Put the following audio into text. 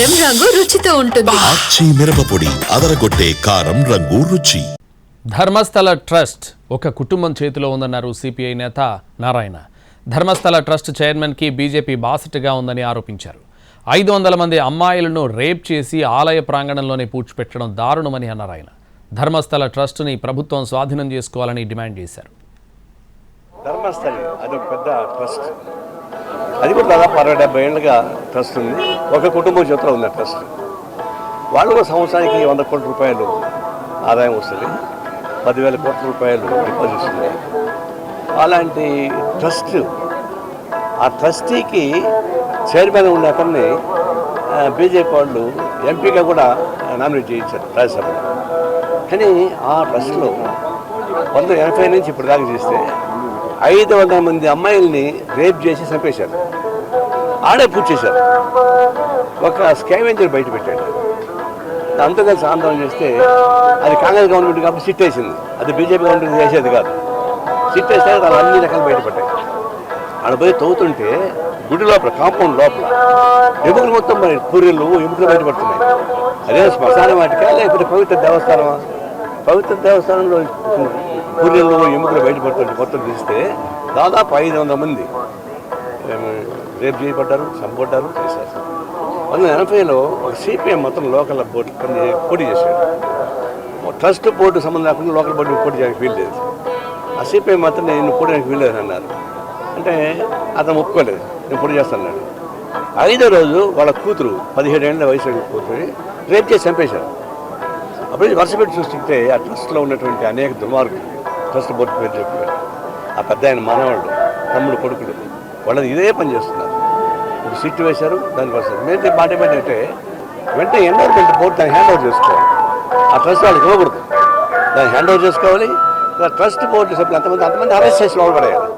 కారం రంగు రుచితో ఉంటుంది. ఆచి మిరపపొడి అదరగొట్టే కారం రంగు రుచి. ధర్మస్థల ట్రస్ట్ ఒక కుటుంబం చేతిలో ఉందన్నారు సిపిఐ నేత నారాయణ. ధర్మస్థల ట్రస్ట్ చైర్మన్కి బీజేపీ బాసటగా ఉందని ఆరోపించారు. 500 మంది అమ్మాయిలను రేప్ చేసి ఆలయ ప్రాంగణంలోనే పూడ్చిపెట్టడం దారుణమని అన్నారు ఆయన. ధర్మస్థల ట్రస్ట్ని ప్రభుత్వం స్వాధీనం చేసుకోవాలని డిమాండ్ చేశారు. ధర్మస్థలి అదొక పెద్ద ట్రస్ట్, అది కూడా దాదాపు 60-70 ఏళ్ళుగా ట్రస్ట్ ఉంది. ఒక కుటుంబం చేతిలో ఉంది ఆ ట్రస్ట్. వాళ్ళు కూడా సంవత్సరానికి 100 కోట్ల రూపాయలు ఆదాయం వస్తుంది, 10,000 కోట్ల రూపాయలు డిపాజిట్స్ ఉన్నాయి. అలాంటి ట్రస్ట్, ఆ ట్రస్టీకి చైర్మన్ ఉన్న అతన్ని బీజేపీ వాళ్ళు ఎంపీగా కూడా నామినేట్ చేయించారు రాజ్యసభలో. కానీ ఆ ట్రస్ట్లో 1980 నుంచి ఇప్పుడు దాకా చేస్తే 500 మంది అమ్మాయిల్ని రేప్ చేసి చంపేశారు, ఆడే పూర్తి చేశారు. ఒక స్కావెంజర్ బయట పెట్టాడు. అంతా కలిసి ఆందోళన చేస్తే అది కాంగ్రెస్ గవర్నమెంట్ కాబట్టి సిట్ వేసింది, అది బీజేపీ గవర్నమెంట్ చేసేది కాదు. సిట్ వేస్తే వాళ్ళు అన్ని రకాలు బయటపడ్డాయి. ఆడ పోయి తవ్వుతుంటే గుడి లోపల, కాంపౌండ్ లోపల ఎముకలు మొత్తం మరి పూరీలు ఎముకలు బయటపడుతున్నాయి. అదే శ్మశాన వాటికా లేకపోతే పవిత్ర దేవస్థానమా? పవిత్ర దేవస్థానంలో పూరీలు ఎముకలు బయటపడుతుంటే మొత్తం తీస్తే దాదాపు 500 మంది రేపు చేయబడ్డారు, చంపబడ్డారు, చేశారు. 1980లో ఒక సిపిఎం మొత్తం లోకల్ బోర్డు పోటీ చేశాడు. ట్రస్ట్ బోర్డు సంబంధం లేకుండా లోకల్ బోర్డు పోటీ చేయడానికి వీల్లేదు. ఆ సిపిఎం మాత్రం నేను పోటీ చేయడానికి వీల్లేదు అన్నారు. అంటే అతను ఒప్పుకోలేదు, నేను పోటీ చేస్తాను. 5వ రోజు వాళ్ళ కూతురు 17 ఏళ్ళ వయసు కూతురు రేపు చేసి చంపేశారు. అప్పుడు వరుస పెట్టి చూస్తుంటే ఆ ట్రస్ట్లో ఉన్నటువంటి అనేక దుర్మార్గులు ట్రస్ట్ బోర్డు పేరు చెప్పారు. ఆ పెద్ద ఆయన మనవాళ్ళు, తమ్ముడు, కొడుకులు వాళ్ళది ఇదే పని చేస్తున్నారు. ఇప్పుడు సిట్టు వేశారు, దానికోసం మేము మాట ఏంటంటే వెంటనే ఎన్విరాన్మెంట్ బోర్డు దాన్ని హ్యాండ్ ఓవర్ చేసుకోవాలి. ఆ ట్రస్ట్ వాళ్ళకి ఇవ్వకూడదు, దాన్ని హ్యాండ్ ఓవర్ చేసుకోవాలి. ట్రస్ట్ బోర్డు సభ్యులు అంతమంది అరెస్ట్ చేసి లోపడేయాలి.